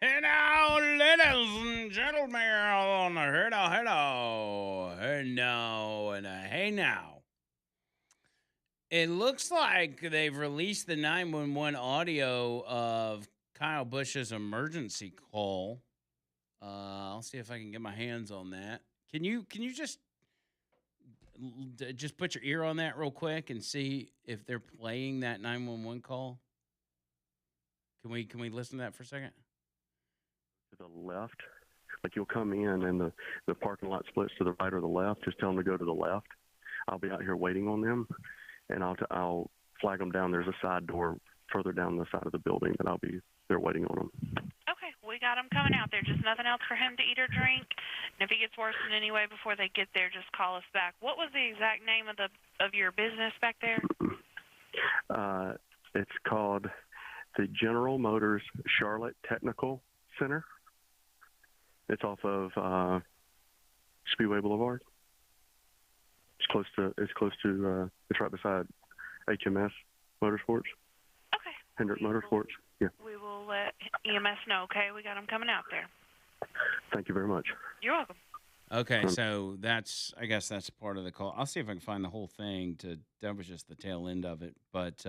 Hello, ladies and gentlemen. Hello, and hey now. It looks like they've released the 911 audio of Kyle Busch's emergency call. I'll see if I can get my hands on that. Can you just put your ear on that real quick and see if they're playing that 911 call? Can we listen to that for a second? To the left, like you'll come in and the parking lot splits to the right or the left. Just tell them to go to the left. I'll be out here waiting on them, and I'll flag them down. There's a side door further down the side of the building, and I'll be there waiting on them. Okay, we got him coming out there. Just nothing else for him to eat or drink. And if he gets worse in any way before they get there, just call us back. What was the exact name of your business back there? It's called the General Motors Charlotte Technical Center. It's off of Speedway Boulevard. It's close to. It's right beside HMS Motorsports. Okay. Hendrick Motorsports. Yeah. We will let EMS know. Okay, we got him coming out there. Thank you very much. You're welcome. Okay, so I guess that's part of the call. I'll see if I can find the whole thing. That was just the tail end of it, but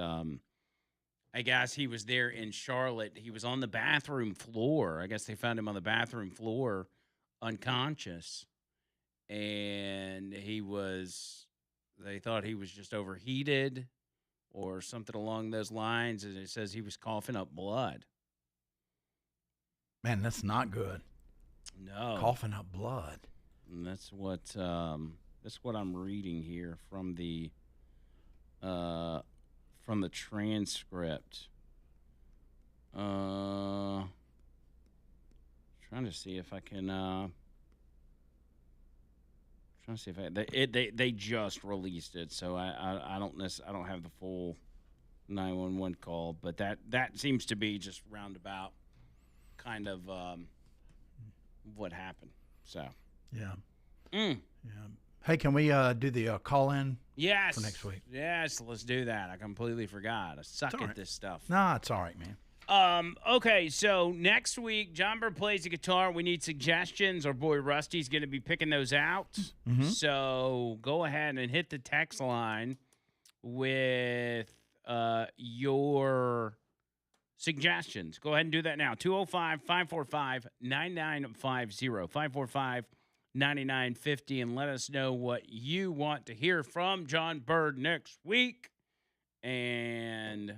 I guess he was there in Charlotte. He was on the bathroom floor. I guess they found him on the bathroom floor, unconscious, and they thought he was just overheated or something along those lines, and it says he was coughing up blood. Man, that's not good. No. Coughing up blood. And that's what I'm reading here from the transcript. Trying to see if I can. Trying to see if they just released it, so I don't have the full 911 call, but that seems to be just roundabout kind of what happened. So yeah. Yeah. Hey, can we do the call in? Yes. For next week. Yes, let's do that. I completely forgot. I suck at this stuff. Nah, it's all right, man. Okay, so next week, John Bird plays the guitar. We need suggestions. Our boy Rusty's going to be picking those out. Mm-hmm. So go ahead and hit the text line with your suggestions. Go ahead and do that now. 205-545-9950. 545-9950, and let us know what you want to hear from John Bird next week. And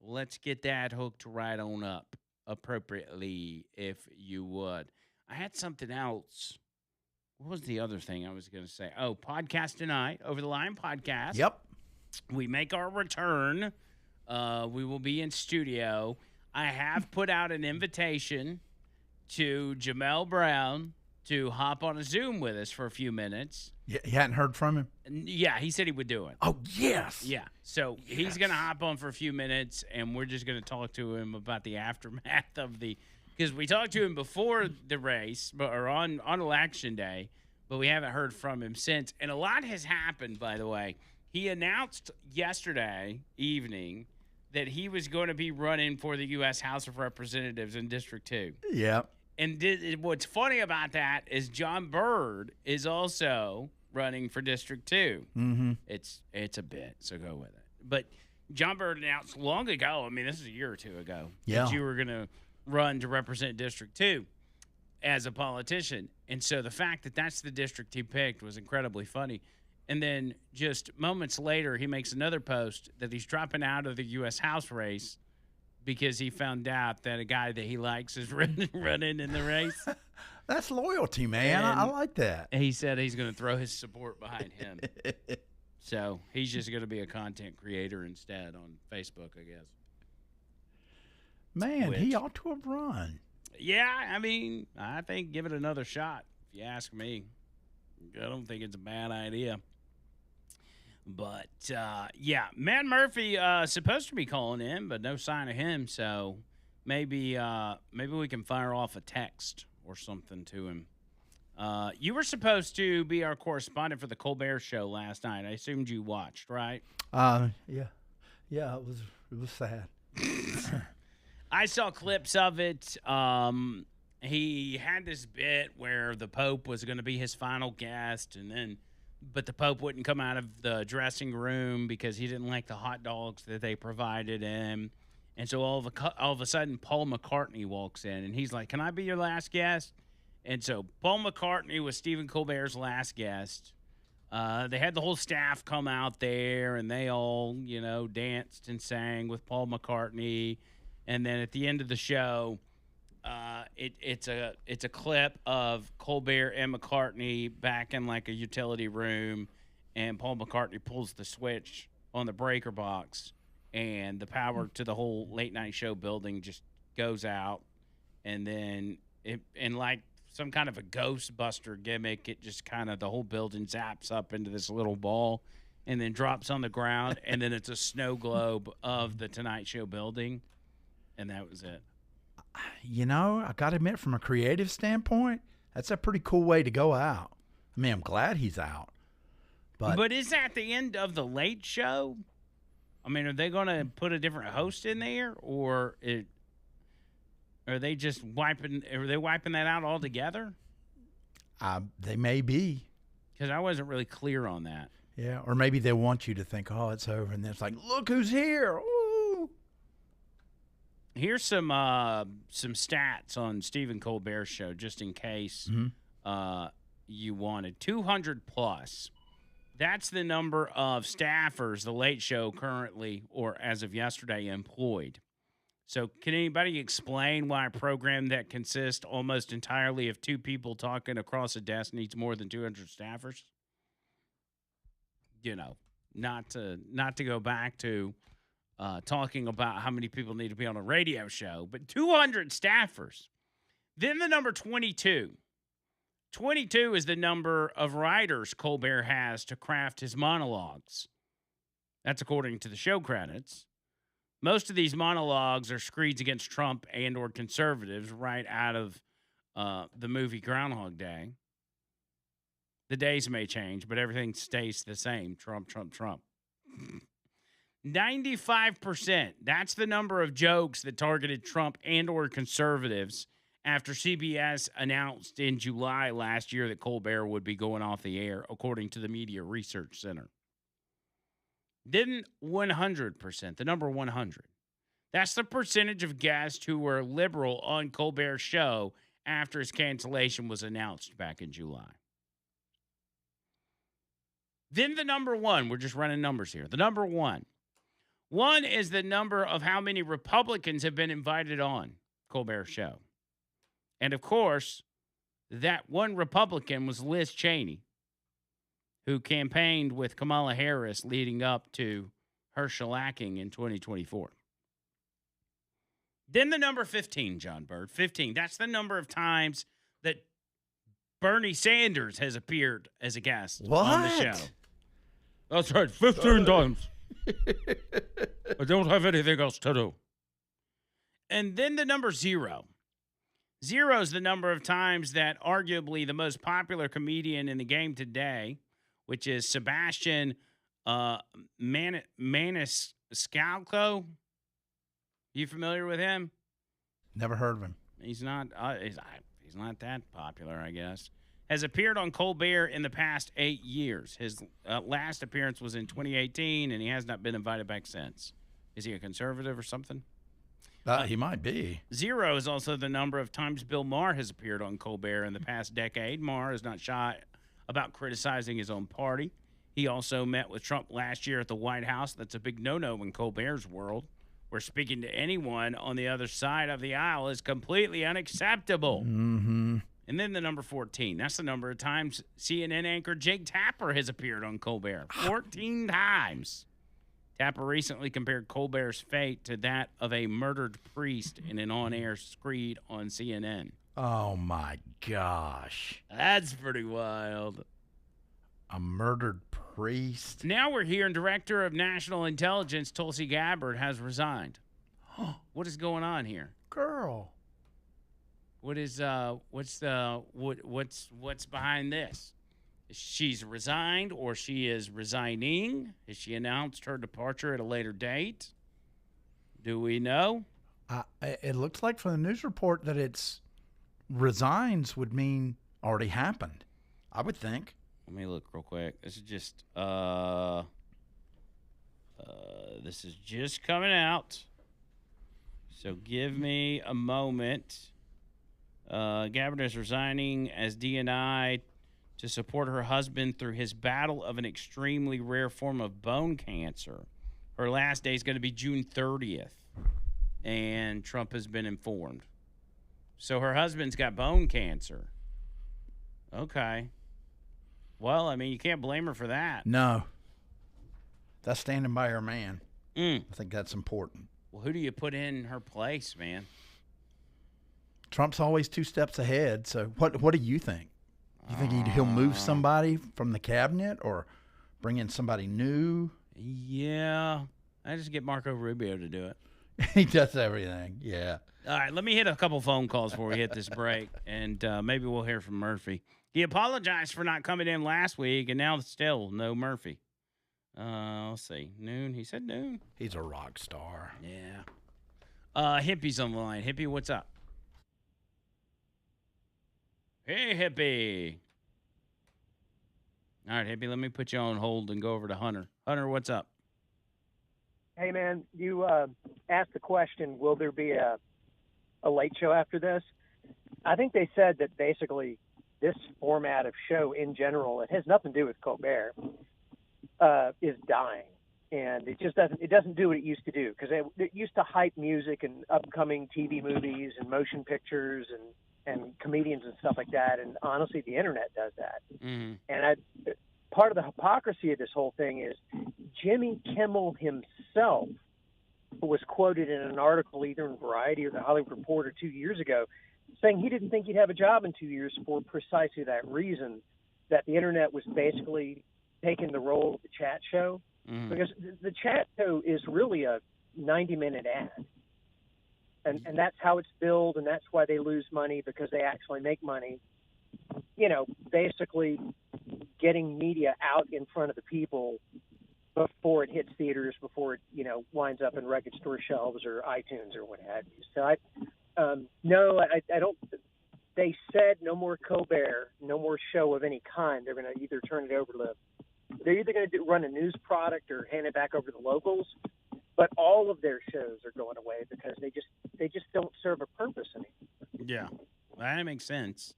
let's get that hooked right on up appropriately, if you would. I had something else. What was the other thing I was going to say? Oh, podcast tonight, Over the Line podcast. Yep. We make our return. We will be in studio. I have put out an invitation to Jamel Brown to hop on a Zoom with us for a few minutes. You hadn't heard from him? Yeah, he said he would do it. Oh, yes. Yeah. So he's going to hop on for a few minutes, and we're just going to talk to him about the aftermath of because we talked to him before the race, or on election day, but we haven't heard from him since. And a lot has happened, by the way. He announced yesterday evening that he was going to be running for the U.S. House of Representatives in District 2. Yep. And what's funny about that is John Bird is also running for District 2. Mm-hmm. It's a bit, so go with it. But John Bird announced long ago, I mean, this is a year or two ago, that you were going to run to represent District 2 as a politician. And so the fact that that's the district he picked was incredibly funny. And then just moments later, he makes another post that he's dropping out of the U.S. House race because he found out that a guy that he likes is running in the race. That's loyalty, man. I like that. He said he's going to throw his support behind him. So he's just going to be a content creator instead on Facebook, I guess. Man, he ought to have run. Yeah, I mean, I think give it another shot, if you ask me. I don't think it's a bad idea. But, yeah, Matt Murphy supposed to be calling in, but no sign of him. So maybe we can fire off a text or something to him. You were supposed to be our correspondent for the Colbert Show last night. I assumed you watched, right? Yeah. Yeah, it was sad. I saw clips of it. He had this bit where the Pope was going to be his final guest, but the Pope wouldn't come out of the dressing room because he didn't like the hot dogs that they provided him. And so all of a sudden, Paul McCartney walks in, and he's like, "Can I be your last guest?" And so Paul McCartney was Stephen Colbert's last guest. They had the whole staff come out there, and they all, danced and sang with Paul McCartney. And then at the end of the show, it's a clip of Colbert and McCartney back in like a utility room, and Paul McCartney pulls the switch on the breaker box, and the power to the whole late night show building just goes out, and then in like some kind of a Ghostbuster gimmick, it just kind of the whole building zaps up into this little ball, and then drops on the ground, and then it's a snow globe of the Tonight Show building, and that was it. I got to admit, from a creative standpoint, that's a pretty cool way to go out. I mean, I'm glad he's out. But is that the end of the Late Show? I mean, are they going to put a different host in there, or are they just wiping that out altogether? They may be. Because I wasn't really clear on that. Yeah, or maybe they want you to think, oh, it's over, and then it's like, look who's here. Ooh. Here's some stats on Stephen Colbert's show, just in case you wanted. 200 plus. That's the number of staffers the Late Show currently, or as of yesterday, employed. So can anybody explain why a program that consists almost entirely of two people talking across a desk needs more than 200 staffers? Not to go back to talking about how many people need to be on a radio show, but 200 staffers. Then the number 22. 22 is the number of writers Colbert has to craft his monologues. That's according to the show credits. Most of these monologues are screeds against Trump and or conservatives right out of the movie Groundhog Day. The days may change, but everything stays the same. Trump, Trump, Trump. 95%. That's the number of jokes that targeted Trump and or conservatives after CBS announced in July last year that Colbert would be going off the air, according to the Media Research Center. Then 100%, the number 100. That's the percentage of guests who were liberal on Colbert's show after his cancellation was announced back in July. Then the number one, we're just running numbers here. The number one. One is the number of how many Republicans have been invited on Colbert's show. And, of course, that one Republican was Liz Cheney, who campaigned with Kamala Harris leading up to her shellacking in 2024. Then the number 15, John Bird, 15. That's the number of times that Bernie Sanders has appeared as a guest on the show. That's right, 15 times. I don't have anything else to do. And then the number 0. 0 is the number of times that arguably the most popular comedian in the game today, which is Sebastian Maniscalco. You familiar with him? Never heard of him. He's not that popular, I guess. Has appeared on Colbert in the past 8 years. His last appearance was in 2018, and he has not been invited back since. Is he a conservative or something? He might be. 0 is also the number of times Bill Maher has appeared on Colbert in the past decade. Maher is not shy about criticizing his own party. He also met with Trump last year at the White House. That's a big no-no in Colbert's world, where speaking to anyone on the other side of the aisle is completely unacceptable. Mm-hmm. And then the number 14. That's the number of times CNN anchor Jake Tapper has appeared on Colbert. 14 times. Tapper recently compared Colbert's fate to that of a murdered priest in an on-air screed on CNN. Oh, my gosh. That's pretty wild. A murdered priest? Now we're hearing Director of National Intelligence Tulsi Gabbard has resigned. What is going on here? Girl. What's behind this? She's resigned, or she is resigning? Has she announced her departure at a later date? Do we know? It looks like from the news report that it's resigns would mean already happened. I would think. Let me look real quick. This is just this is just coming out. So give me a moment. Gabbard is resigning as DNI to support her husband through his battle of an extremely rare form of bone cancer. Her last day is going to be June 30th, and Trump has been informed. So her husband's got bone cancer. Okay. Well, I mean, you can't blame her for that. No. That's standing by her man. I think that's important. Well, who do you put in her place, man? Trump's always 2 steps ahead. So what do you think? You think he'll move somebody from the cabinet or bring in somebody new? Yeah. I just get Marco Rubio to do it. He does everything. Yeah. All right, let me hit a couple phone calls before we hit this break, and maybe we'll hear from Murphy. He apologized for not coming in last week, and now still no Murphy. Let's see. Noon. He said noon. He's a rock star. Yeah. Hippie's on the line. Hippie, what's up? Hey, Hippie. All right, Hippie, let me put you on hold and go over to Hunter. Hunter, what's up? Hey, man, you asked the question, will there be a late show after this? I think they said that basically this format of show in general, it has nothing to do with Colbert, is dying. And it just doesn't do what it used to do, because it used to hype music and upcoming TV movies and motion pictures and comedians and stuff like that. And honestly, the internet does that. Mm-hmm. And part of the hypocrisy of this whole thing is Jimmy Kimmel himself was quoted in an article either in Variety or the Hollywood Reporter 2 years ago saying he didn't think he'd have a job in 2 years for precisely that reason, that the internet was basically taking the role of the chat show. Mm-hmm. Because the chat show is really a 90-minute ad. And that's how it's billed, and that's why they lose money, because they actually make money, basically getting media out in front of the people before it hits theaters, before it, winds up in record store shelves or iTunes or what have you. So no, I don't. They said no more Colbert, no more show of any kind. They're going to either turn it over to they're either going to run a news product or hand it back over to the locals. But all of their shows are going away because they just don't serve a purpose anymore. Yeah, that makes sense.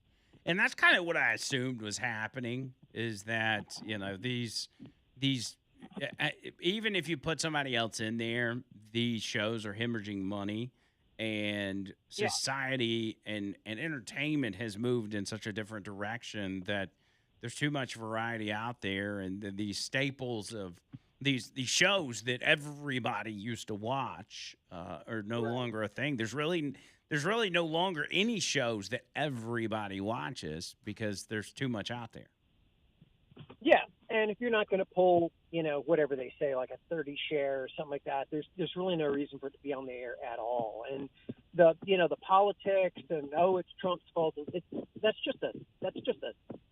And that's kind of what I assumed was happening, is that, these even if you put somebody else in there, these shows are hemorrhaging money, and society and entertainment has moved in such a different direction that there's too much variety out there, and these staples of these shows that everybody used to watch are no longer a thing. There's really no longer any shows that everybody watches because there's too much out there. Yeah, and if you're not going to pull, whatever they say, like a 30 share or something like that, there's really no reason for it to be on the air at all. And the politics and it's Trump's fault. That's just a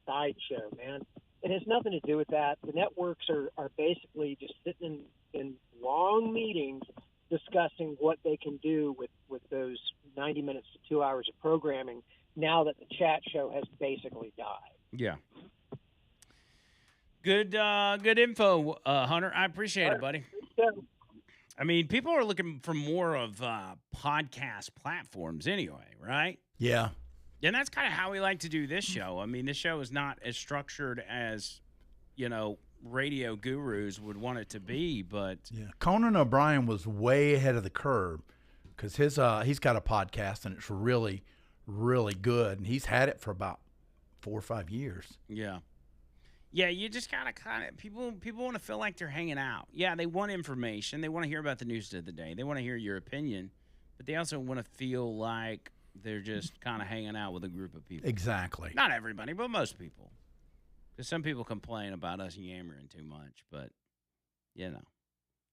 sideshow, man. It has nothing to do with that. The networks are basically just sitting in long meetings discussing what they can do with those 90 minutes to 2 hours of programming now that the chat show has basically died. Yeah. Good info, Hunter. I appreciate it, buddy. I mean, people are looking for more of podcast platforms anyway, right? Yeah. And that's kind of how we like to do this show. I mean, this show is not as structured as, radio gurus would want it to be, but yeah, Conan O'Brien was way ahead of the curve because he's got a podcast and it's really, really good, and he's had it for about 4 or 5 years. Yeah. Yeah, you just kind of people want to feel like they're hanging out. Yeah, they want information. They want to hear about the news of the day. They want to hear your opinion, but they also want to feel like they're just kind of hanging out with a group of people. Exactly. Not everybody, but most people. Because some people complain about us yammering too much, but,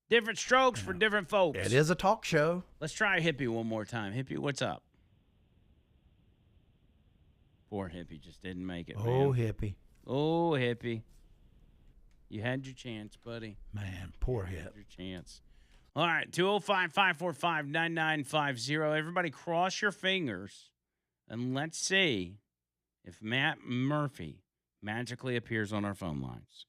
different strokes for different folks. It is a talk show. Let's try Hippie one more time. Hippie, what's up? Poor Hippie just didn't make it, man. Hippie. Oh, Hippie. You had your chance, buddy. Man, poor Hip. Your chance. All right, 205-545-9950. Everybody cross your fingers and let's see if Matt Murphy magically appears on our phone lines.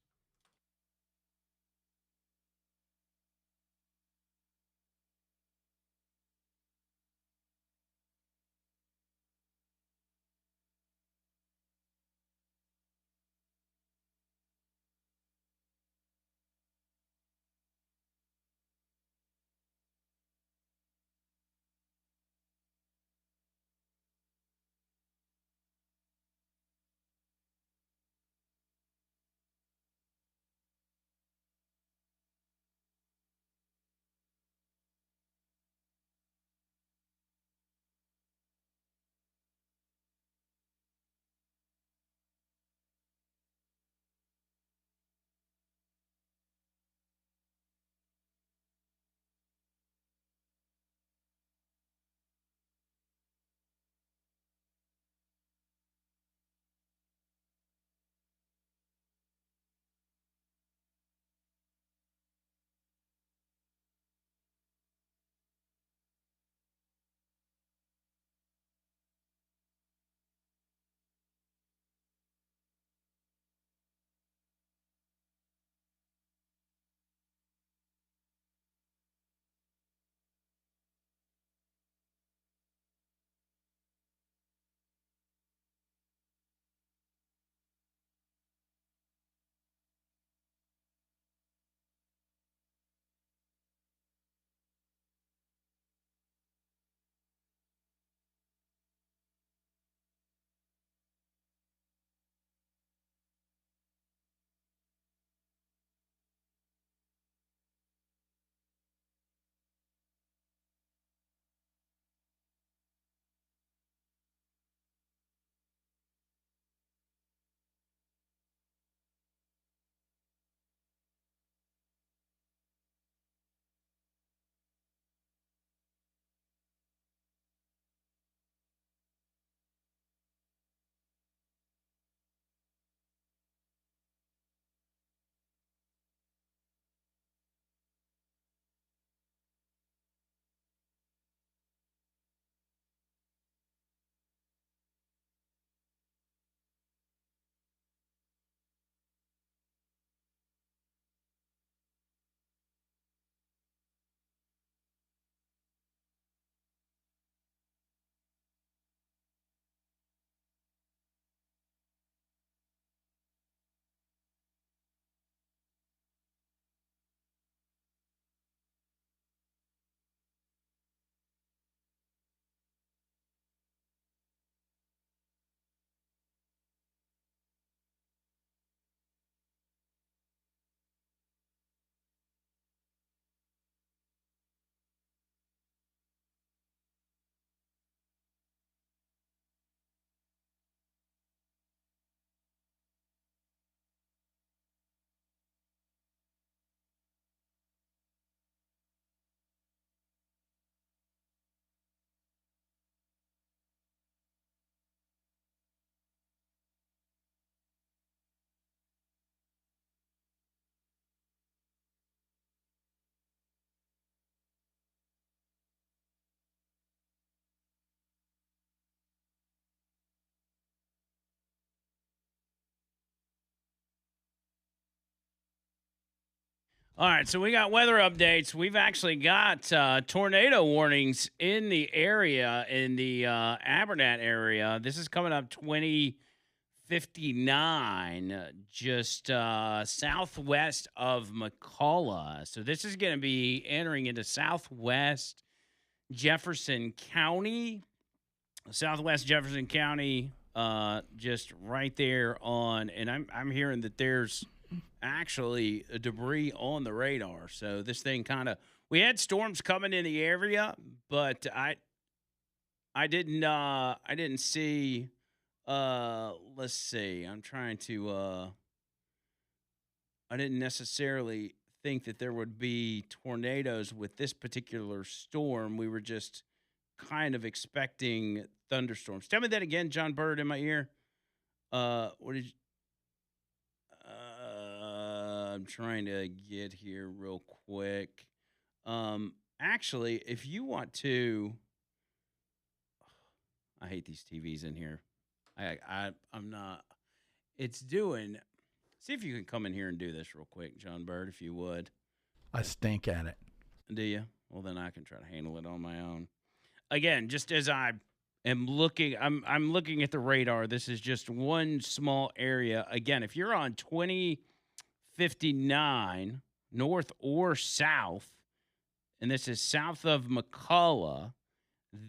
All right, so we got weather updates. We've actually got tornado warnings in the area, in the Abernat area. This is coming up 2059, just southwest of McCullough. So this is going to be entering into southwest Jefferson County. Southwest Jefferson County, just right there on, and I'm hearing that there's actually a debris on the radar. So this thing we had storms coming in the area, but I didn't see. Let's see. I'm trying to. I didn't necessarily think that there would be tornadoes with this particular storm. We were just kind of expecting thunderstorms. Tell me that again, John Bird, in my ear. What did you, I'm trying to get here real quick. Actually, if you want to, I hate these TVs in here. I'm not. It's doing. See if you can come in here and do this real quick, John Bird, if you would. I stink at it. Do you? Well, then I can try to handle it on my own. Again, just as I am looking, I'm looking at the radar. This is just one small area. Again, if you're on 2059 north or south, and this is south of McCullough,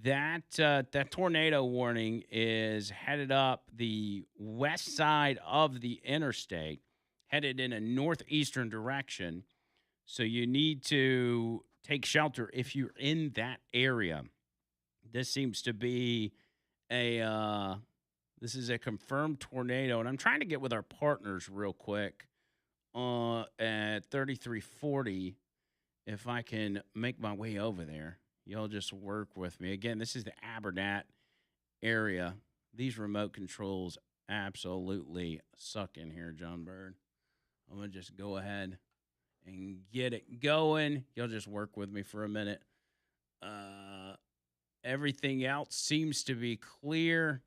that tornado warning is headed up the west side of the interstate, headed in a northeastern direction. So you need to take shelter if you're in that area. This seems to be this is a confirmed tornado, and I'm trying to get with our partners real quick at 3340 if I can make my way over there. Y'all just work with me. Again, this is the Abernat area. These remote controls absolutely suck in here, John Bird. I'm going to just go ahead and get it going. You'll just work with me for a minute. Everything else seems to be clear.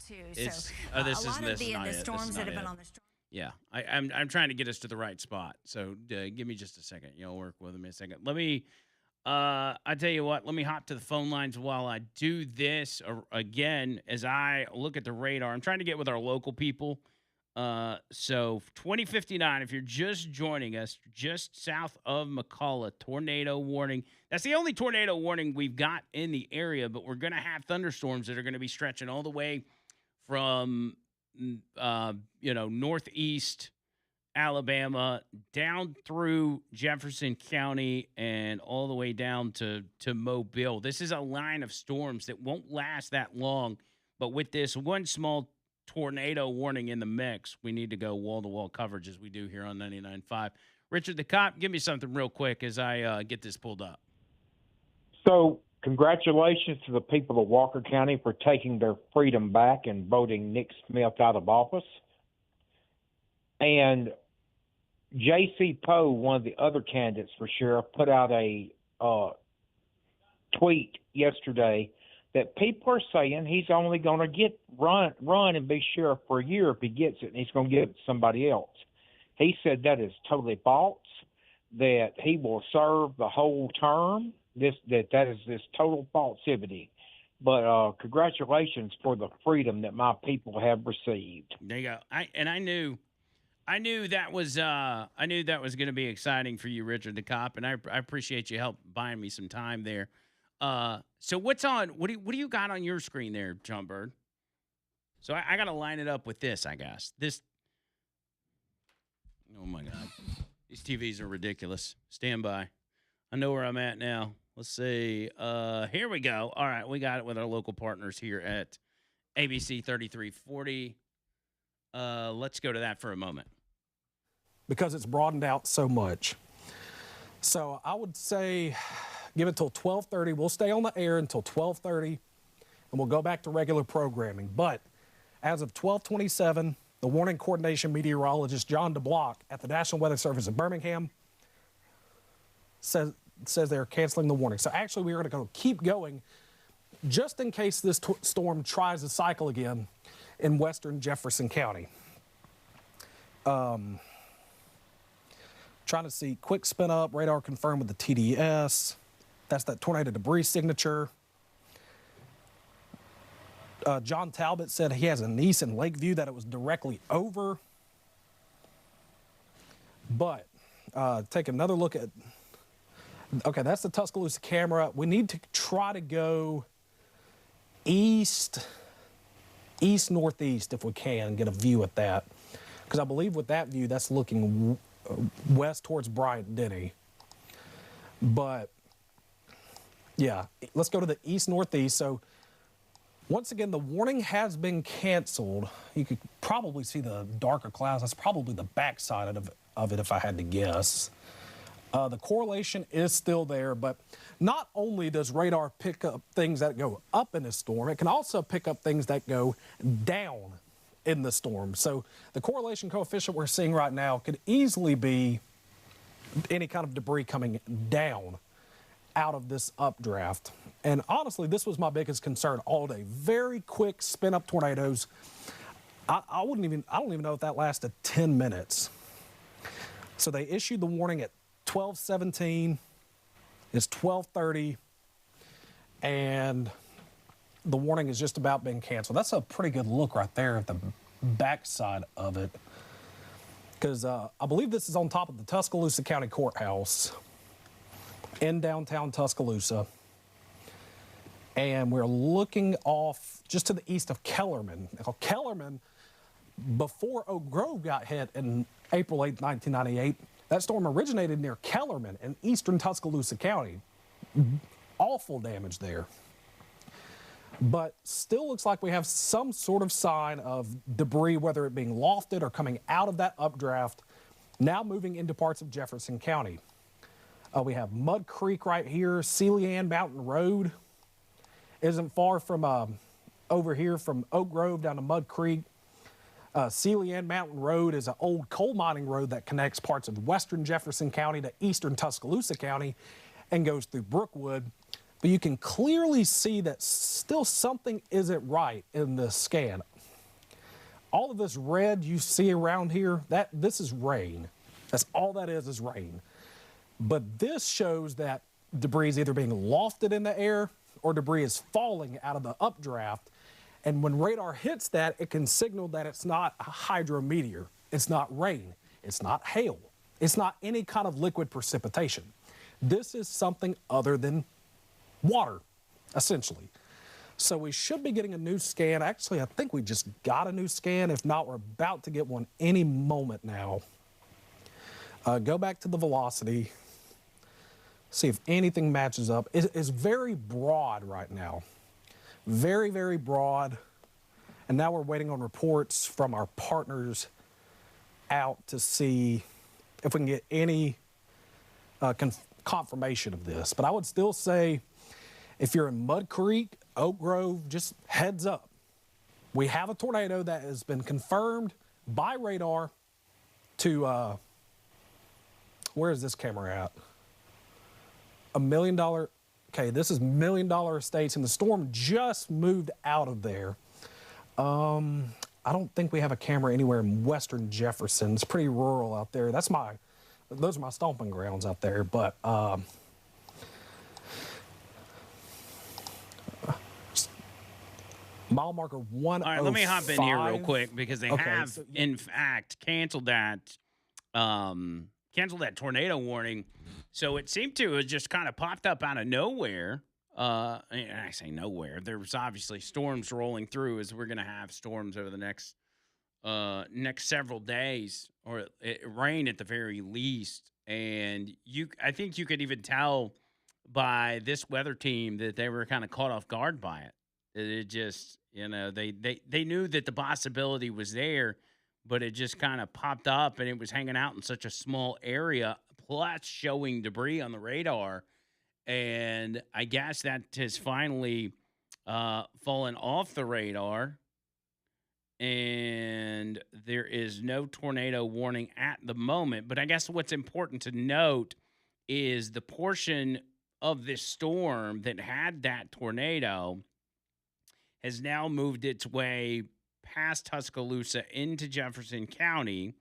It's, this is this is not it. Storms that have been on the storm. Yeah, I'm trying to get us to the right spot. So give me just a second. You'll work with me a second. Let me. I tell you what. Let me hop to the phone lines while I do this again. As I look at the radar, I'm trying to get with our local people. So 2059. If you're just joining us, just south of McCullough, tornado warning. That's the only tornado warning we've got in the area. But we're going to have thunderstorms that are going to be stretching all the way from northeast Alabama down through Jefferson County and all the way down to Mobile. This is a line of storms that won't last that long, but with this one small tornado warning in the mix, we need to go wall-to-wall coverage as we do here on 99.5. Richard the Cop, give me something real quick as I get this pulled up. So, congratulations to the people of Walker County for taking their freedom back and voting Nick Smith out of office. And J.C. Poe, one of the other candidates for sheriff, put out a tweet yesterday that people are saying he's only going to get run and be sheriff for a year if he gets it, and he's going to give it to somebody else. He said that is totally false, that he will serve the whole term. That is this total falsity. But congratulations for the freedom that my people have received. There you go. I knew that was going to be exciting for you, Richard the Cop, and I appreciate you help buying me some time there. So what's on? What do you got on your screen there, John Bird? So I got to line it up with this, I guess. This. Oh my God, these TVs are ridiculous. Stand by. I know where I'm at now. Let's see. Here we go. All right, we got it with our local partners here at ABC 3340. Let's go to that for a moment. Because it's broadened out so much. So I would say give it till 12:30. We'll stay on the air until 12:30, and we'll go back to regular programming. But as of 12:27, the warning coordination meteorologist John DeBlock at the National Weather Service in Birmingham says they're canceling the warning. So actually, we're going to keep going just in case this storm tries to cycle again in western Jefferson County. Trying to see quick spin up, radar confirmed with the TDS. That's that tornado debris signature. John Talbot said he has a niece in Lakeview that it was directly over. But take another look at, okay, that's the Tuscaloosa camera. We need to try to go east-northeast if we can, get a view at that. Because I believe with that view, that's looking west towards Bryant-Denny. But, yeah, let's go to the east-northeast. So, once again, the warning has been canceled. You could probably see the darker clouds. That's probably the backside of it if I had to guess. The correlation is still there, but not only does radar pick up things that go up in a storm, it can also pick up things that go down in the storm. So the correlation coefficient we're seeing right now could easily be any kind of debris coming down out of this updraft. And honestly, this was my biggest concern all day. Very quick spin up tornadoes. I don't even know if that lasted 10 minutes. So they issued the warning at 12:17. It's 12:30, and the warning is just about being canceled. That's a pretty good look right there at the backside of it, because I believe this is on top of the Tuscaloosa County Courthouse in downtown Tuscaloosa. And we're looking off just to the east of Kellerman. Now, Kellerman, before Oak Grove got hit in April 8, 1998, that storm originated near Kellerman in eastern Tuscaloosa County. Awful damage there. But still looks like we have some sort of sign of debris, whether it being lofted or coming out of that updraft, now moving into parts of Jefferson County. We have Mud Creek right here. Sealy Ann Mountain Road isn't far from over here from Oak Grove down to Mud Creek. Sealy Ann Mountain Road is an old coal mining road that connects parts of western Jefferson County to eastern Tuscaloosa County and goes through Brookwood. But you can clearly see that still something isn't right in this scan. All of this red you see around here, this is rain. That's all that is rain. But this shows that debris is either being lofted in the air or debris is falling out of the updraft. And when radar hits that, it can signal that it's not a hydrometeor. It's not rain. It's not hail. It's not any kind of liquid precipitation. This is something other than water, essentially. So we should be getting a new scan. Actually, I think we just got a new scan. If not, we're about to get one any moment now. Go back to the velocity. See if anything matches up. It's very broad right now. Very, very broad. And now we're waiting on reports from our partners out to see if we can get any confirmation of this. But I would still say if you're in Mud Creek, Oak Grove, just heads up. We have a tornado that has been confirmed by radar to, where is this camera at? $1 million. Okay, this is $1 million estates, and the storm just moved out of there. I don't think we have a camera anywhere in western Jefferson. It's pretty rural out there. Those are my stomping grounds out there. But mile marker 105. All right, let me hop in here real quick because they have, in fact, canceled that tornado warning. So it seemed to have just kind of popped up out of nowhere. And I say nowhere. There was obviously storms rolling through, as we're going to have storms over the next several days, or rain at the very least. And I think you could even tell by this weather team that they were kind of caught off guard by it. It just, they knew that the possibility was there, but it just kind of popped up, and it was hanging out in such a small area, plus showing debris on the radar. And I guess that has finally fallen off the radar, and there is no tornado warning at the moment. But I guess what's important to note is the portion of this storm that had that tornado has now moved its way past Tuscaloosa into Jefferson County,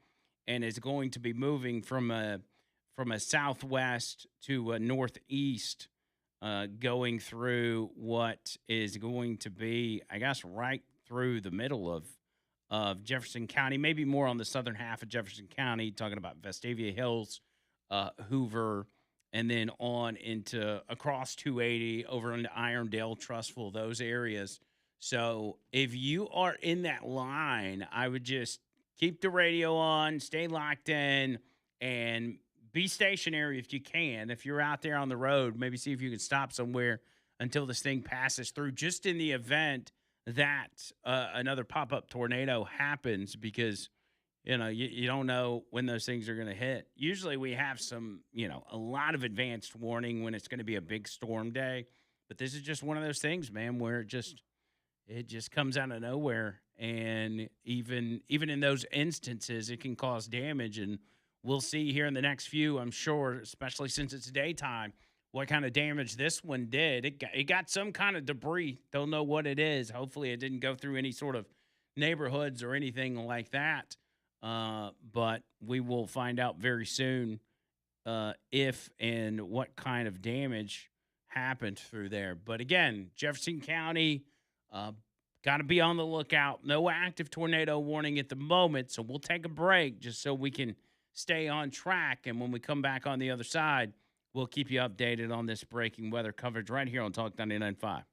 and is going to be moving from a southwest to a northeast, going through what is going to be, I guess, right through the middle of Jefferson County, maybe more on the southern half of Jefferson County, talking about Vestavia Hills, Hoover, and then on into across 280 over into Irondale, Trustful, those areas. So if you are in that line, I would just keep the radio on, stay locked in, and be stationary if you can. If you're out there on the road, maybe see if you can stop somewhere until this thing passes through, just in the event that another pop-up tornado happens, because, you don't know when those things are going to hit. Usually we have some, a lot of advanced warning when it's going to be a big storm day. But this is just one of those things, man, where it just comes out of nowhere. and even in those instances, it can cause damage. And we'll see here in the next few, I'm sure, especially since it's daytime, what kind of damage this one did. It got some kind of debris. Don't know what it is. Hopefully, it didn't go through any sort of neighborhoods or anything like that. But we will find out very soon if and what kind of damage happened through there. But again, Jefferson County, uh, got to be on the lookout. No active tornado warning at the moment. So we'll take a break just so we can stay on track. And when we come back on the other side, we'll keep you updated on this breaking weather coverage right here on Talk 99.5.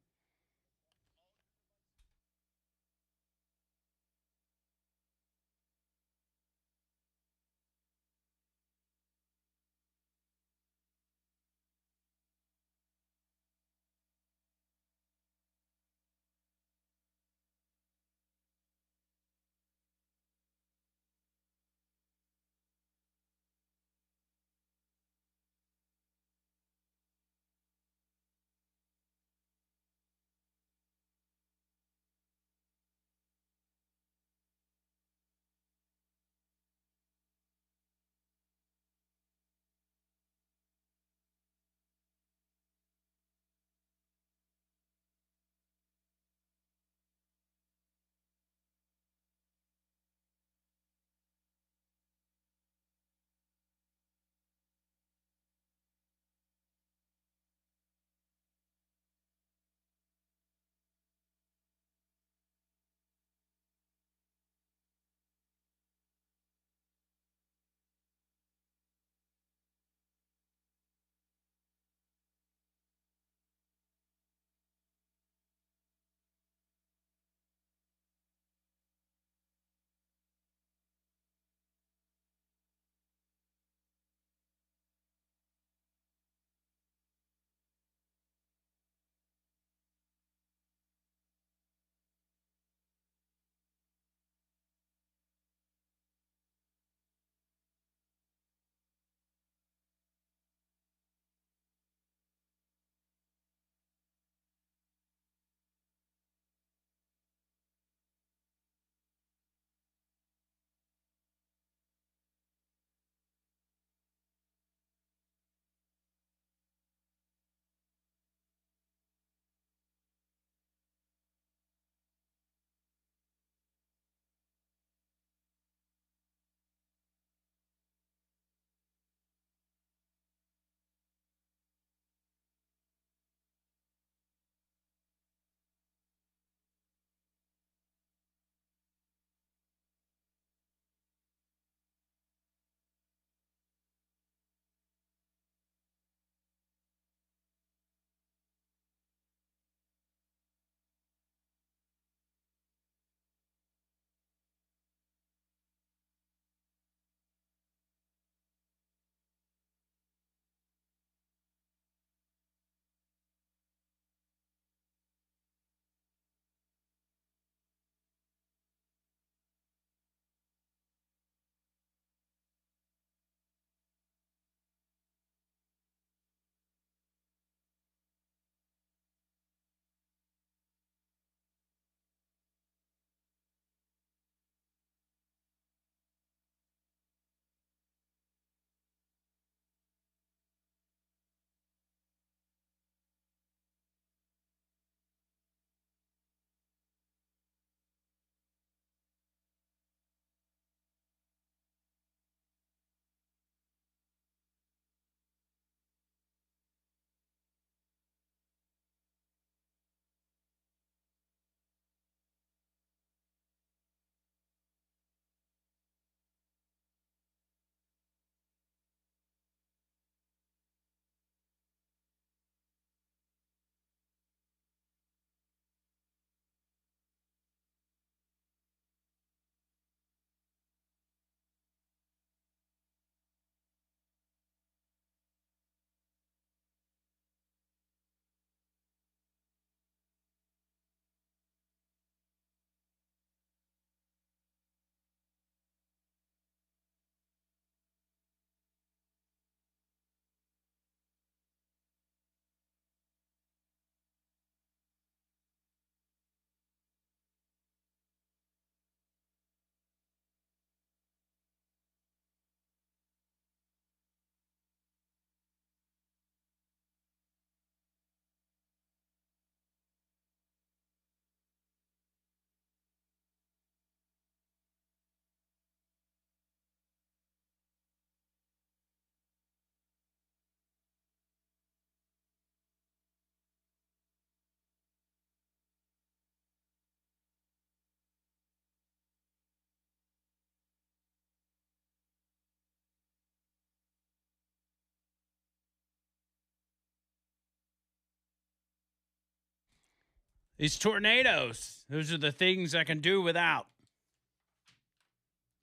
These tornadoes, those are the things I can do without.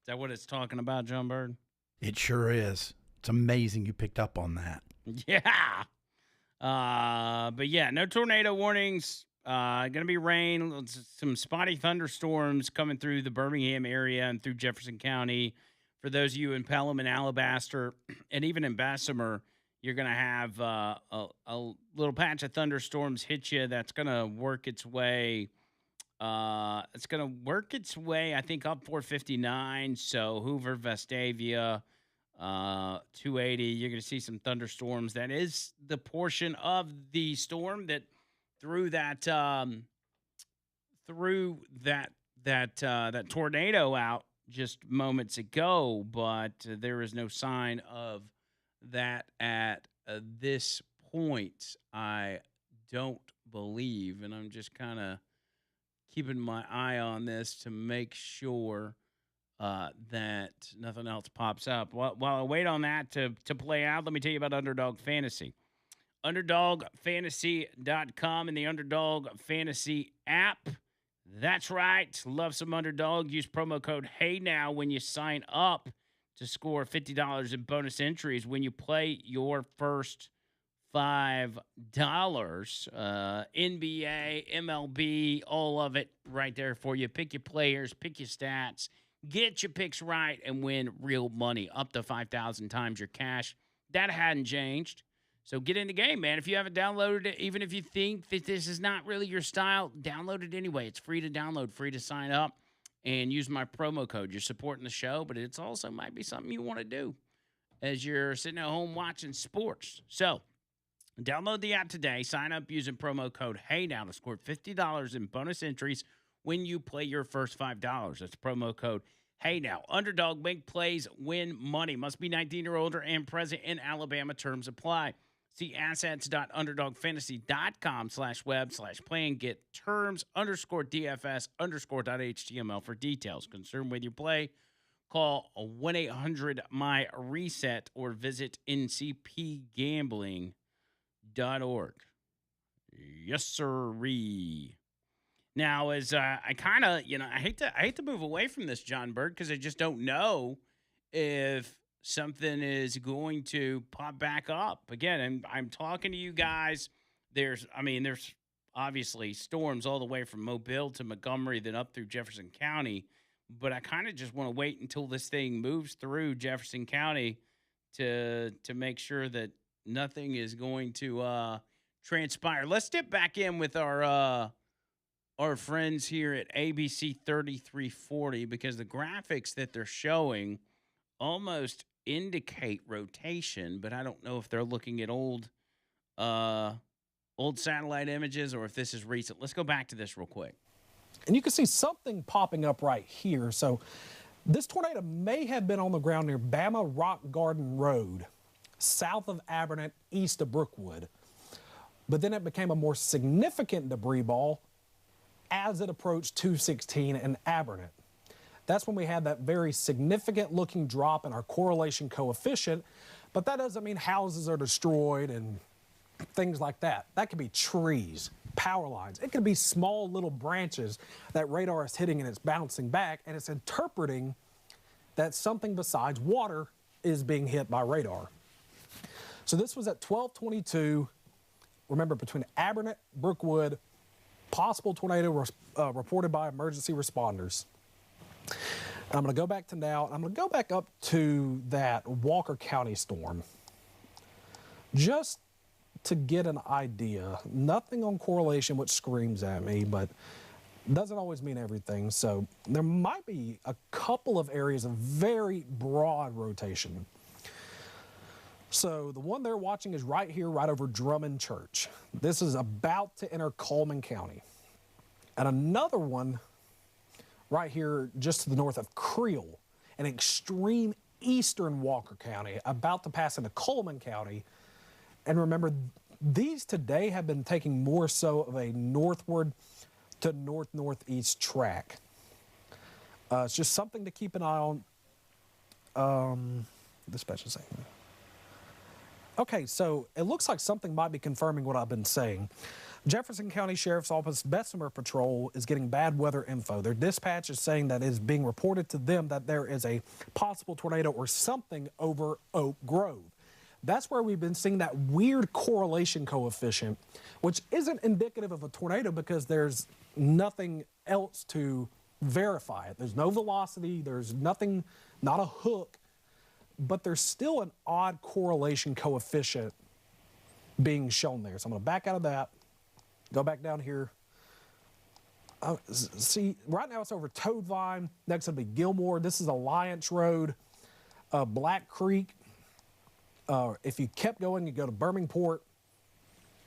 Is that what it's talking about, John Bird? It sure is. It's amazing you picked up on that. Yeah. But yeah, no tornado warnings. Gonna be rain, some spotty thunderstorms coming through the Birmingham area and through Jefferson County. For those of you in Pelham and Alabaster, and even in Bessemer, you're gonna have a little patch of thunderstorms hit you. That's gonna work its way. It's gonna work its way, I think, up 459. So Hoover, Vestavia. 280, you're going to see some thunderstorms. That is the portion of the storm that threw that that tornado out just moments ago, but there is no sign of that at this point. I don't believe, and I'm just kind of keeping my eye on this to make sure that nothing else pops up. While I wait on that to play out, let me tell you about Underdog Fantasy. UnderdogFantasy.com and the Underdog Fantasy app. That's right. Love some Underdog. Use promo code HeyNow when you sign up to score $50 in bonus entries when you play your first $5. NBA, MLB, all of it right there for you. Pick your players, pick your stats. Get your picks right and win real money, up to 5,000 times your cash. That hadn't changed. So get in the game, man. If you haven't downloaded it, even if you think that this is not really your style, download it anyway. It's free to download, free to sign up, and use my promo code. You're supporting the show, but it's also might be something you want to do as you're sitting at home watching sports. So download the app today. Sign up using promo code HeyNow to score $50 in bonus entries when you play your first $5. That's promo code HeyNow. Underdog, make plays, win money. Must be 19 or older and present in Alabama. Terms apply. See assets.underdogfantasy.com/web/play and get terms _DFS_.html for details. Concerned with your play? Call 1-800-MY-RESET or visit ncpgambling.org. Yes, sirree. Now, as I kind of, I hate to move away from this, John Bird, because I just don't know if something is going to pop back up again. And I'm talking to you guys. There's obviously storms all the way from Mobile to Montgomery, then up through Jefferson County. But I kind of just want to wait until this thing moves through Jefferson County to make sure that nothing is going to transpire. Let's dip back in with our friends here at ABC 3340, because the graphics that they're showing almost indicate rotation, but I don't know if they're looking at old satellite images or if this is recent. Let's go back to this real quick. And you can see something popping up right here. So this tornado may have been on the ground near Bama Rock Garden Road, south of Abernant, east of Brookwood. But then it became a more significant debris ball as it approached 216 and Abernant. That's when we had that very significant looking drop in our correlation coefficient, but that doesn't mean houses are destroyed and things like that. That could be trees, power lines. It could be small little branches that radar is hitting and it's bouncing back, and it's interpreting that something besides water is being hit by radar. So this was at 12:22, remember, between Abernant, Brookwood, possible tornado reported by emergency responders. I'm going to go back to now. I'm going to go back up to that Walker County storm just to get an idea. Nothing on correlation, which screams at me, but doesn't always mean everything. So there might be a couple of areas of very broad rotation. So the one they're watching is right here, right over Drummond Church. This is about to enter Coleman County. And another one right here just to the north of Creel, an extreme eastern Walker County, about to pass into Coleman County. And remember, these today have been taking more so of a northward to north-northeast track. It's just something to keep an eye on. Dispatch is saying. Okay, so it looks like something might be confirming what I've been saying. Jefferson County Sheriff's Office Bessemer Patrol is getting bad weather info. Their dispatch is saying that it is being reported to them that there is a possible tornado or something over Oak Grove. That's where we've been seeing that weird correlation coefficient, which isn't indicative of a tornado because there's nothing else to verify it. There's no velocity, there's nothing, not a hook, but there's still an odd correlation coefficient being shown there. So I'm going to back out of that, go back down here. See, right now it's over Toadvine. Next will be Gilmore. This is Alliance Road, Black Creek. If you kept going, you go to Birmingport,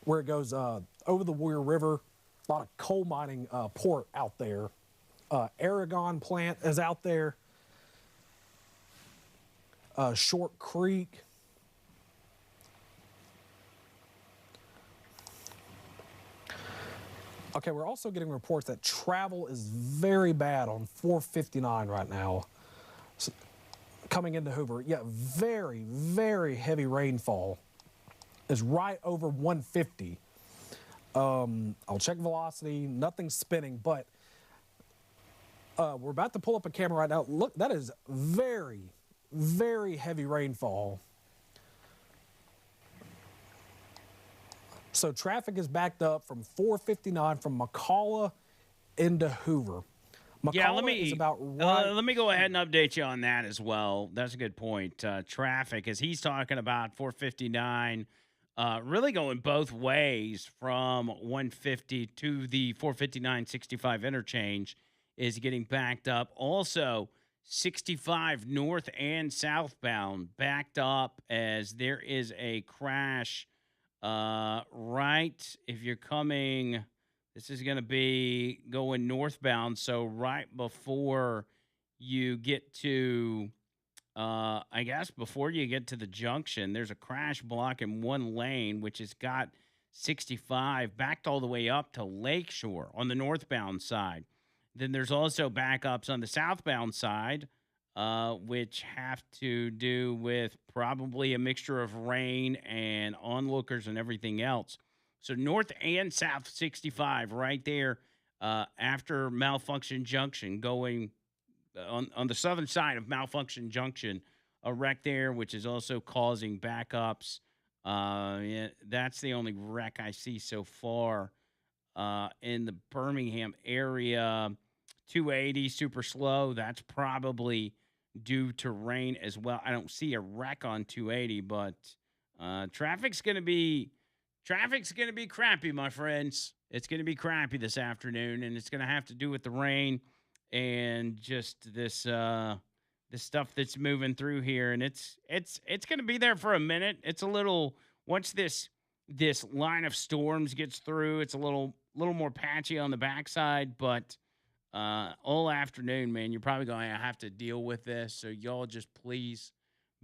where it goes over the Warrior River. A lot of coal mining port out there. Aragon plant is out there. Short Creek. Okay, we're also getting reports that travel is very bad on 459 right now. So, coming into Hoover, yeah, very, very heavy rainfall is right over 150. I'll check velocity, nothing's spinning, but we're about to pull up a camera right now. Look, that is very, very heavy rainfall. So traffic is backed up from 459 from McCalla into Hoover. Yeah, McCalla is about right. let me go ahead and update you on that as well. That's a good point. Traffic, as he's talking about 459, really going both ways from 150 to the 459-65 interchange is getting backed up. Also, 65 north and southbound backed up as there is a crash right if you're coming. This is going to be going northbound, so right before you get to, I guess before you get to the junction, there's a crash blocking one lane, which has got 65 backed all the way up to Lakeshore on the northbound side. Then there's also backups on the southbound side, which have to do with probably a mixture of rain and onlookers and everything else. So north and south 65 right there after Malfunction Junction going on the southern side of Malfunction Junction, a wreck there, which is also causing backups. Yeah, that's the only wreck I see so far in the Birmingham area. 280 super slow. That's probably due to rain as well. I don't see a wreck on 280, but traffic's going to be crappy, my friends. It's going to be crappy this afternoon, and it's going to have to do with the rain and just this stuff that's moving through here. And it's going to be there for a minute. It's a little once this line of storms gets through, it's a little more patchy on the backside, but all afternoon, man, you're probably going to have to deal with this. So y'all just please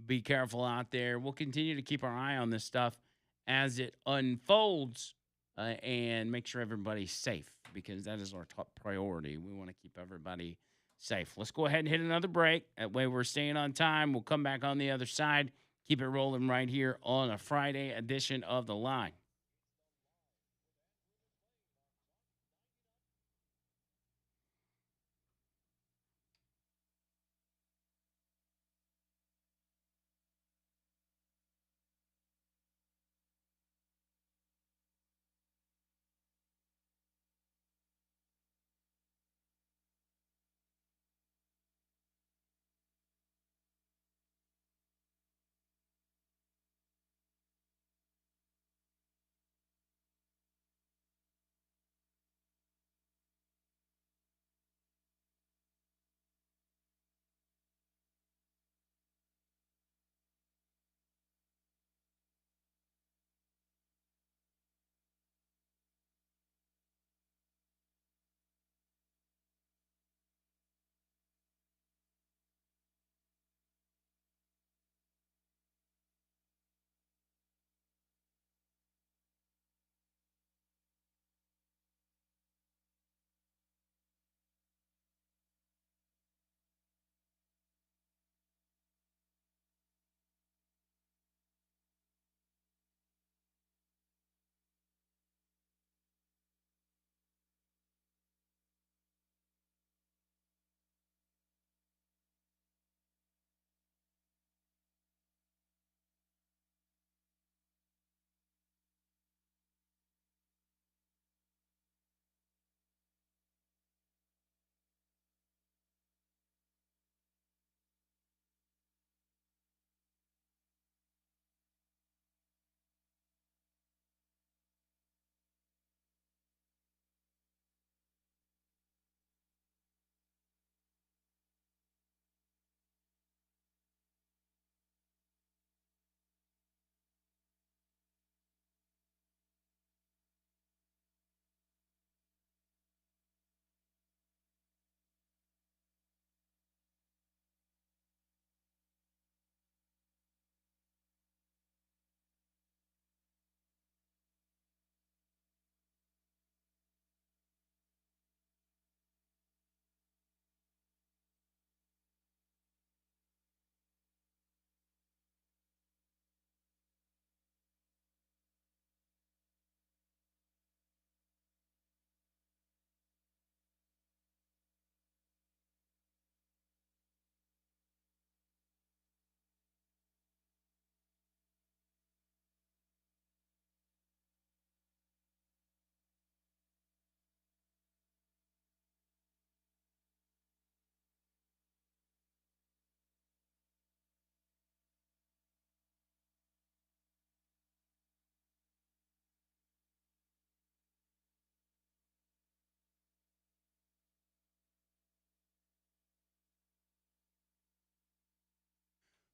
be careful out there. We'll continue to keep our eye on this stuff as it unfolds and make sure everybody's safe because that is our top priority. We want to keep everybody safe. Let's go ahead and hit another break. That way we're staying on time. We'll come back on the other side. Keep it rolling right here on a Friday edition of The Line.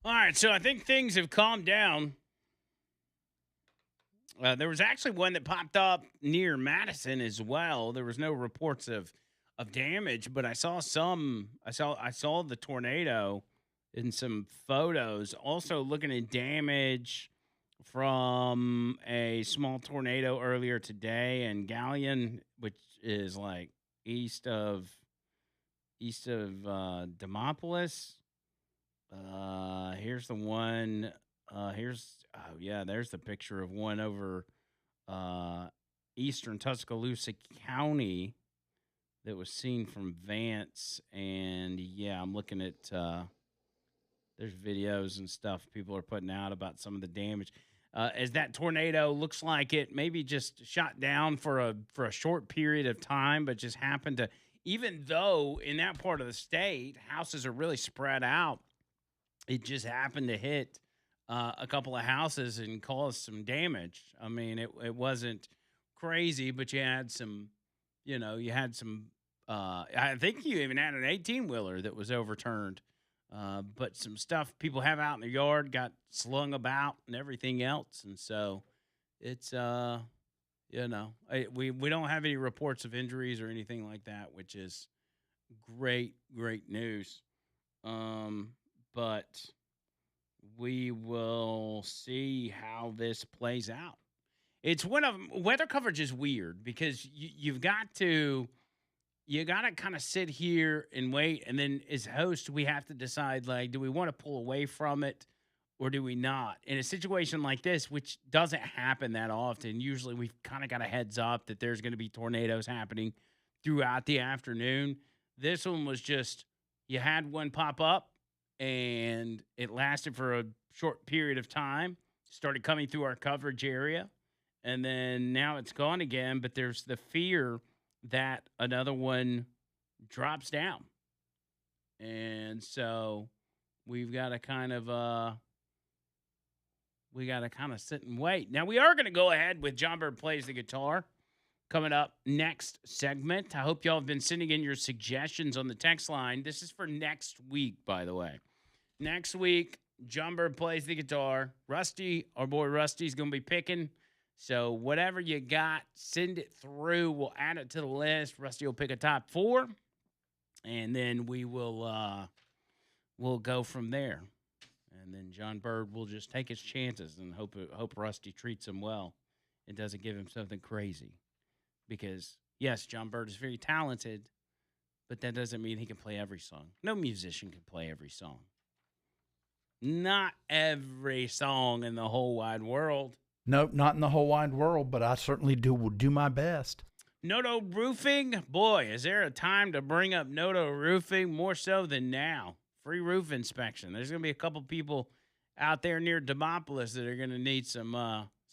All right, so I think things have calmed down. There was actually one that popped up near Madison as well. There was no reports of damage, but I saw some. I saw the tornado in some photos. Also, looking at damage from a small tornado earlier today in Galleon, which is like east of Demopolis. Here's the one. There's the picture of one over uh, eastern Tuscaloosa County that was seen from Vance. And yeah, I'm looking at there's videos and stuff people are putting out about some of the damage. As that tornado looks like it maybe just shot down for a short period of time, but just happened to, even though in that part of the state houses are really spread out, it just happened to hit a couple of houses and cause some damage. I mean, it wasn't crazy, but you had some, you had some. I think you even had an 18-wheeler that was overturned. But some stuff people have out in their yard got slung about and everything else, and so it's we don't have any reports of injuries or anything like that, which is great news. But we will see how this plays out. It's one of weather coverage is weird because you've got to kind of sit here and wait, and then as host we have to decide, like, do we want to pull away from it or do we not? In a situation like this, which doesn't happen that often, usually we've kind of got a heads up that there's going to be tornadoes happening throughout the afternoon. This one was just, you had one pop up and it lasted for a short period of time, started coming through our coverage area, and then now it's gone again. But there's the fear that another one drops down. And so we've got to kind of sit and wait. Now we are going to go ahead with John Bird Plays the Guitar coming up next segment. I hope y'all have been sending in your suggestions on the text line. This is for next week, by the way. Next week, John Bird Plays the Guitar. Rusty, our boy Rusty's going to be picking. So whatever you got, send it through. We'll add it to the list. Rusty will pick a top 4, and then we will we'll go from there. And then John Bird will just take his chances and hope Rusty treats him well and doesn't give him something crazy. Because yes, John Bird is very talented, but that doesn't mean he can play every song. No musician can play every song. Not every song in the whole wide world. Nope, not in the whole wide world, but I certainly will do my best. Noto Roofing? Boy, is there a time to bring up Noto Roofing? More so than now. Free roof inspection. There's going to be a couple people out there near Demopolis that are going to need some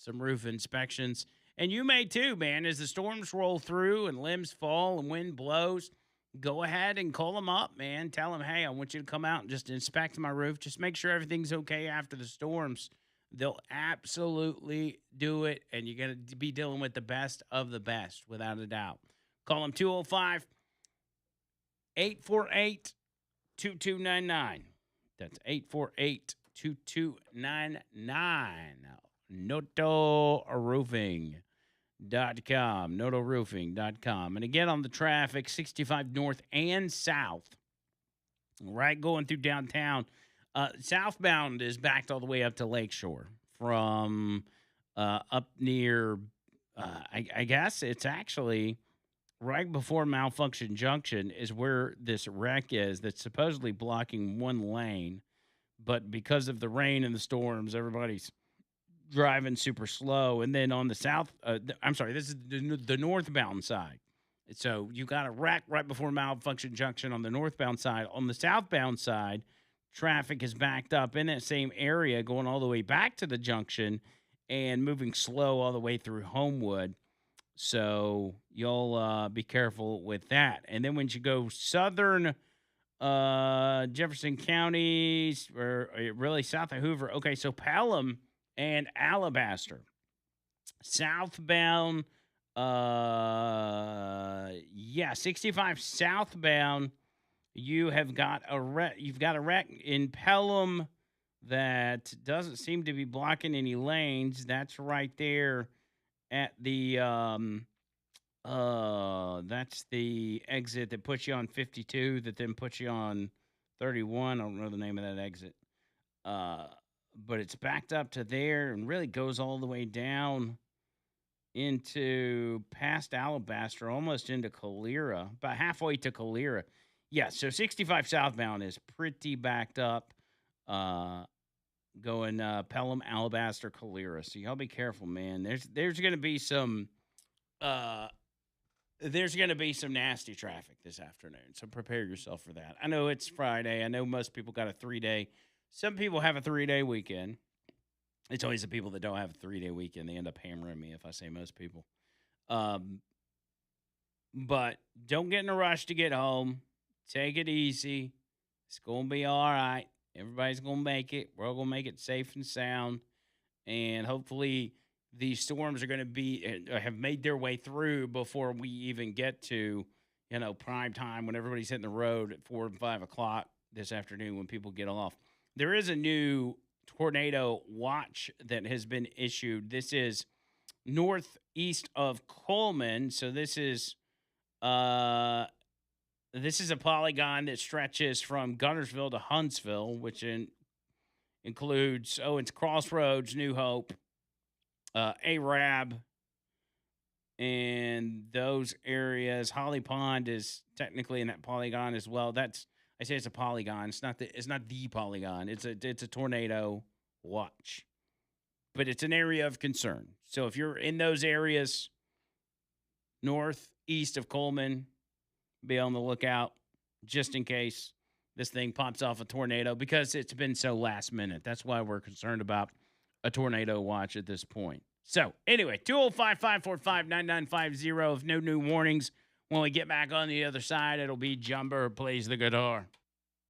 roof inspections. And you may too, man. As the storms roll through and limbs fall and wind blows, go ahead and call them up, man. Tell them, hey, I want you to come out and just inspect my roof. Just make sure everything's okay after the storms. They'll absolutely do it, and you're going to be dealing with the best of the best, without a doubt. Call them 205-848-2299. That's 848-2299. NotoRoofing.com. NotoRoofing.com. And again, on the traffic, 65 north and south, right, going through downtown. Southbound is backed all the way up to Lakeshore from up near, I guess it's actually right before Malfunction Junction is where this wreck is that's supposedly blocking one lane. But because of the rain and the storms, everybody's driving super slow. And then on the south, this is the northbound side. So you got a wreck right before Malfunction Junction on the northbound side. On the southbound side, traffic is backed up in that same area, going all the way back to the junction and moving slow all the way through Homewood. So you'll be careful with that. And then when you go southern Jefferson County, or really south of Hoover, okay, so Pelham and Alabaster. Southbound, 65 southbound. You've got a wreck in Pelham that doesn't seem to be blocking any lanes. That's right there at the that's the exit that puts you on 52 that then puts you on 31. I don't know the name of that exit. But it's backed up to there and really goes all the way down into past Alabaster, almost into Calera, about halfway to Calera. Yeah, so 65 southbound is pretty backed up, going Pelham, Alabaster, Calera. So y'all be careful, man. There's going to be some nasty traffic this afternoon. So prepare yourself for that. I know it's Friday. I know most people got a 3-day. Some people have a 3-day weekend. It's always the people that don't have a 3-day weekend. They end up hammering me if I say most people. But don't get in a rush to get home. Take it easy. It's going to be all right. Everybody's going to make it. We're all going to make it safe and sound. And hopefully these storms are going to be have made their way through before we even get to, prime time when everybody's hitting the road at 4 and 5 o'clock this afternoon when people get off. There is a new tornado watch that has been issued. This is northeast of Coleman. So this is a polygon that stretches from Gunnersville to Huntsville, which includes Owens Crossroads, New Hope, Arab, and those areas. Holly Pond is technically in that polygon as well. I say it's a polygon. It's not the polygon. It's a tornado watch, but it's an area of concern. So if you're in those areas, northeast of Coleman, be on the lookout just in case this thing pops off a tornado because it's been so last minute. That's why we're concerned about a tornado watch at this point. So anyway, 205-545-9950. If no new warnings, when we get back on the other side, it'll be Jumber plays the guitar.